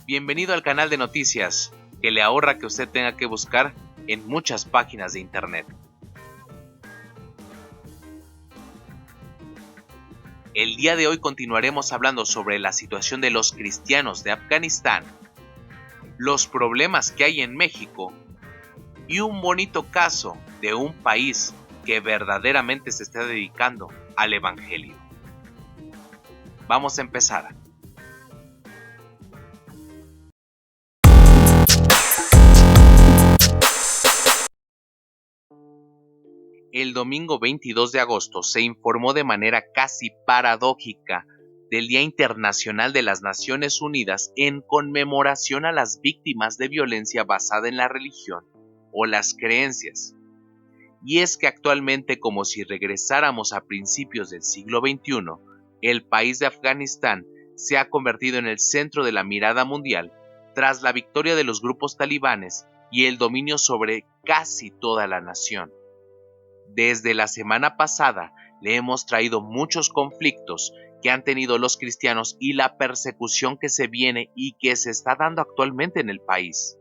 Bienvenido al canal de noticias, que le ahorra que usted tenga que buscar en muchas páginas de internet. El día de hoy continuaremos hablando sobre la situación de los cristianos de Afganistán, los problemas que hay en México y un bonito caso de un país que verdaderamente se está dedicando al Evangelio. Vamos a empezar. El domingo 22 de agosto se informó de manera casi paradójica del Día Internacional de las Naciones Unidas en conmemoración a las víctimas de violencia basada en la religión o las creencias. Y es que actualmente, como si regresáramos a principios del siglo XXI, el país de Afganistán se ha convertido en el centro de la mirada mundial tras la victoria de los grupos talibanes y el dominio sobre casi toda la nación. Desde la semana pasada le hemos traído muchos conflictos que han tenido los cristianos y la persecución que se viene y que se está dando actualmente en el país.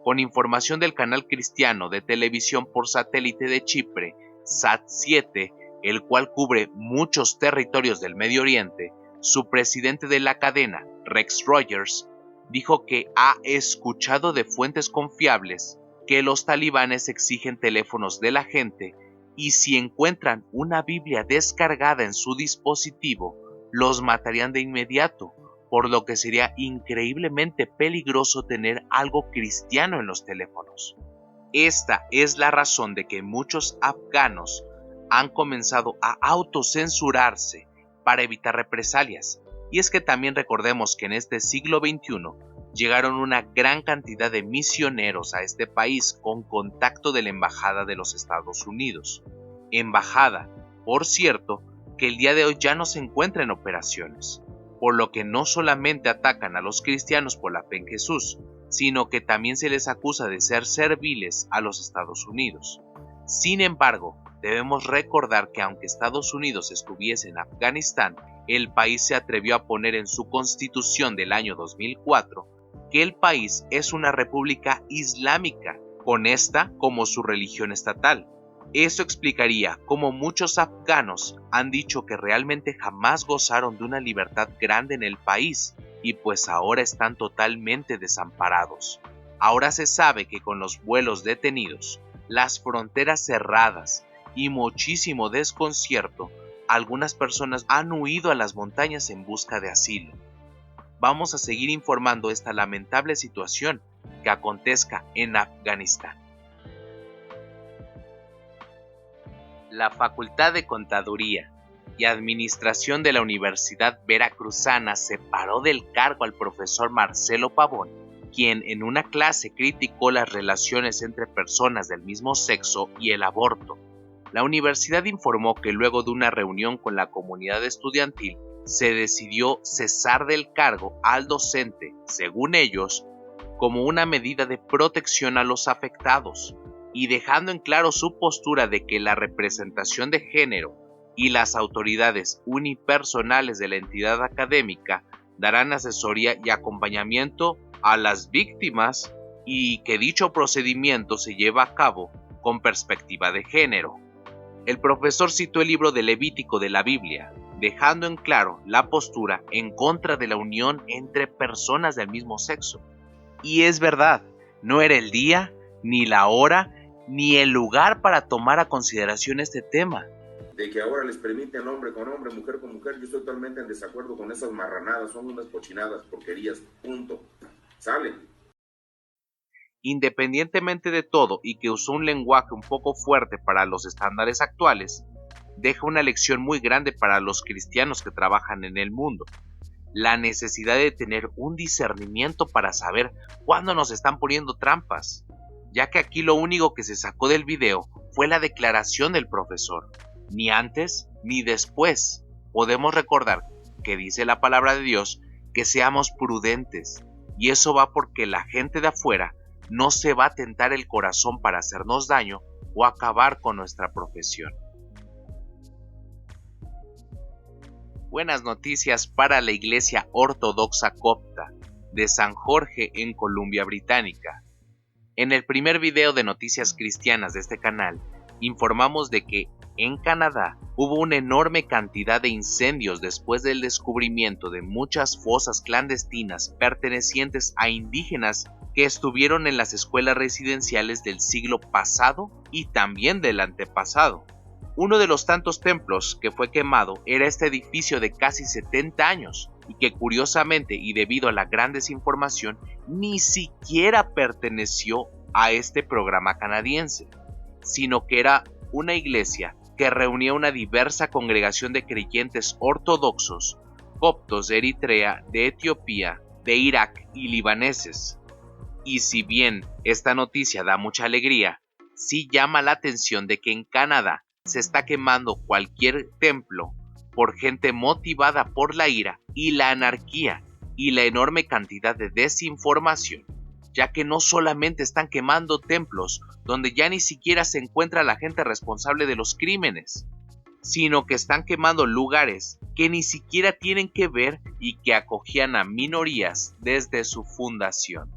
Con información del canal cristiano de televisión por satélite de Chipre, SAT-7, el cual cubre muchos territorios del Medio Oriente, su presidente de la cadena, Rex Rogers, dijo que ha escuchado de fuentes confiables que los talibanes exigen teléfonos de la gente y si encuentran una Biblia descargada en su dispositivo, los matarían de inmediato, por lo que sería increíblemente peligroso tener algo cristiano en los teléfonos. Esta es la razón de que muchos afganos han comenzado a autocensurarse para evitar represalias, y es que también recordemos que en este siglo XXI llegaron una gran cantidad de misioneros a este país con contacto de la Embajada de los Estados Unidos. Embajada, por cierto, que el día de hoy ya no se encuentra en operaciones, por lo que no solamente atacan a los cristianos por la fe en Jesús, sino que también se les acusa de ser serviles a los Estados Unidos. Sin embargo, debemos recordar que aunque Estados Unidos estuviese en Afganistán, el país se atrevió a poner en su constitución del año 2004 que el país es una república islámica, con esta como su religión estatal. Eso explicaría cómo muchos afganos han dicho que realmente jamás gozaron de una libertad grande en el país y pues ahora están totalmente desamparados. Ahora se sabe que con los vuelos detenidos, las fronteras cerradas y muchísimo desconcierto, algunas personas han huido a las montañas en busca de asilo. Vamos a seguir informando esta lamentable situación que acontezca en Afganistán. La Facultad de Contaduría y Administración de la Universidad Veracruzana separó del cargo al profesor Marcelo Pavón, quien en una clase criticó las relaciones entre personas del mismo sexo y el aborto. La universidad informó que luego de una reunión con la comunidad estudiantil, se decidió cesar del cargo al docente, según ellos, como una medida de protección a los afectados, y dejando en claro su postura de que la representación de género y las autoridades unipersonales de la entidad académica darán asesoría y acompañamiento a las víctimas y que dicho procedimiento se lleva a cabo con perspectiva de género. El profesor citó el libro de Levítico de la Biblia, dejando en claro la postura en contra de la unión entre personas del mismo sexo. Y es verdad, no era el día, ni la hora, ni el lugar para tomar a consideración este tema. De que ahora les permiten hombre con hombre, mujer con mujer, yo estoy totalmente en desacuerdo con esas marranadas, son unas cochinadas, porquerías, punto. Salen. Independientemente de todo y que usó un lenguaje un poco fuerte para los estándares actuales, deja una lección muy grande para los cristianos que trabajan en el mundo. La necesidad de tener un discernimiento para saber cuándo nos están poniendo trampas, ya que aquí lo único que se sacó del video fue la declaración del profesor. Ni antes ni después. Podemos recordar que dice la palabra de Dios que seamos prudentes, y eso va porque la gente de afuera no se va a tentar el corazón para hacernos daño o acabar con nuestra profesión. Buenas noticias para la Iglesia Ortodoxa Copta. de San Jorge en Columbia Británica. En el primer video de noticias cristianas de este canal, informamos de que en Canadá hubo una enorme cantidad de incendios después del descubrimiento de muchas fosas clandestinas pertenecientes a indígenas que estuvieron en las escuelas residenciales del siglo pasado y también del antepasado. Uno de los tantos templos que fue quemado era este edificio de casi 70 años y que curiosamente y debido a la gran desinformación ni siquiera perteneció a este programa canadiense, sino que era una iglesia que reunía una diversa congregación de creyentes ortodoxos, coptos de Eritrea, de Etiopía, de Irak y libaneses. Y si bien esta noticia da mucha alegría, sí llama la atención de que en Canadá se está quemando cualquier templo por gente motivada por la ira y la anarquía y la enorme cantidad de desinformación, ya que no solamente están quemando templos donde ya ni siquiera se encuentra la gente responsable de los crímenes, sino que están quemando lugares que ni siquiera tienen que ver y que acogían a minorías desde su fundación.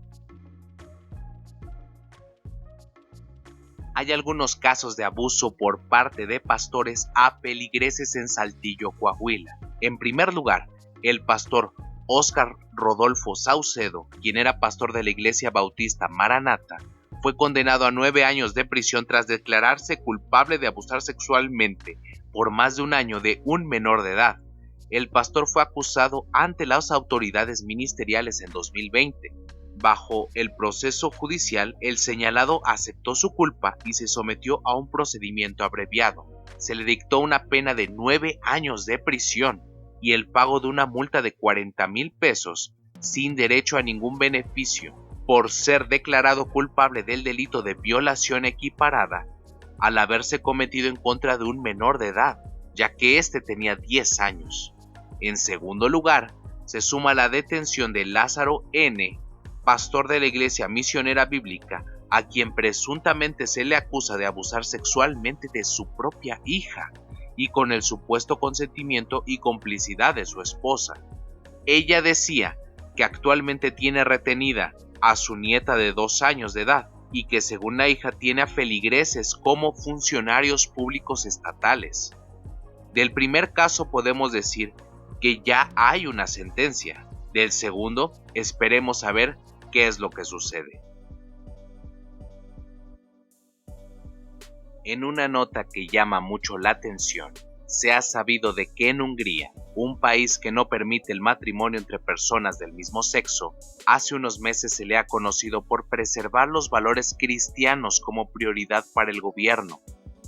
Hay algunos casos de abuso por parte de pastores a feligreses en Saltillo, Coahuila. En primer lugar, el pastor Óscar Rodolfo Saucedo, quien era pastor de la Iglesia Bautista Maranata, fue condenado a 9 años de prisión tras declararse culpable de abusar sexualmente por más de un año de un menor de edad. El pastor fue acusado ante las autoridades ministeriales en 2020. Bajo el proceso judicial, el señalado aceptó su culpa y se sometió a un procedimiento abreviado. Se le dictó una pena de 9 años de prisión y el pago de una multa de 40,000 pesos sin derecho a ningún beneficio por ser declarado culpable del delito de violación equiparada al haberse cometido en contra de un menor de edad, ya que éste tenía 10 años. En segundo lugar, se suma la detención de Lázaro N., pastor de la Iglesia Misionera Bíblica, a quien presuntamente se le acusa de abusar sexualmente de su propia hija y con el supuesto consentimiento y complicidad de su esposa. Ella decía que actualmente tiene retenida a su nieta de 2 años de edad y que según la hija tiene a feligreses como funcionarios públicos estatales. Del primer caso podemos decir que ya hay una sentencia. Del segundo, esperemos a ver qué es lo que sucede. En una nota que llama mucho la atención, se ha sabido de que en Hungría, un país que no permite el matrimonio entre personas del mismo sexo, hace unos meses se le ha conocido por preservar los valores cristianos como prioridad para el gobierno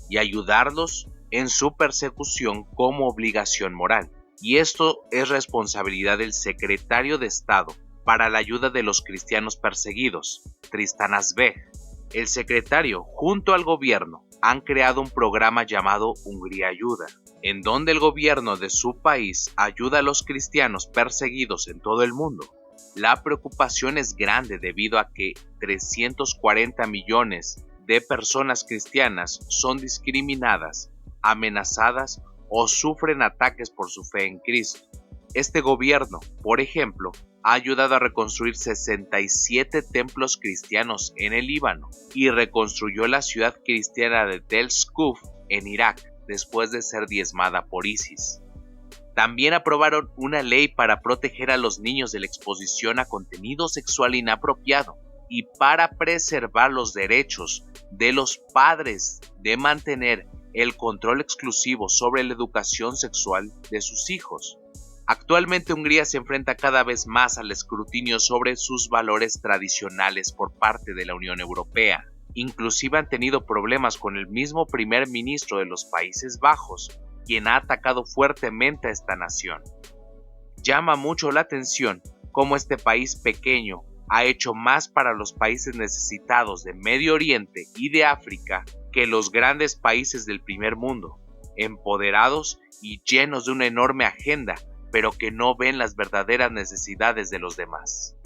y ayudarlos en su persecución como obligación moral. Y esto es responsabilidad del secretario de Estado para la ayuda de los cristianos perseguidos, Tristan Azbeg. El secretario, junto al gobierno, han creado un programa llamado Hungría Ayuda, en donde el gobierno de su país ayuda a los cristianos perseguidos en todo el mundo. La preocupación es grande debido a que 340 millones de personas cristianas son discriminadas, amenazadas o sufren ataques por su fe en Cristo. Este gobierno, por ejemplo, ha ayudado a reconstruir 67 templos cristianos en el Líbano y reconstruyó la ciudad cristiana de Tel Skuf en Irak después de ser diezmada por ISIS. También aprobaron una ley para proteger a los niños de la exposición a contenido sexual inapropiado y para preservar los derechos de los padres de mantener el control exclusivo sobre la educación sexual de sus hijos. Actualmente Hungría se enfrenta cada vez más al escrutinio sobre sus valores tradicionales por parte de la Unión Europea. Inclusive han tenido problemas con el mismo primer ministro de los Países Bajos, quien ha atacado fuertemente a esta nación. Llama mucho la atención cómo este país pequeño ha hecho más para los países necesitados de Medio Oriente y de África que los grandes países del primer mundo, empoderados y llenos de una enorme agenda, pero que no ven las verdaderas necesidades de los demás.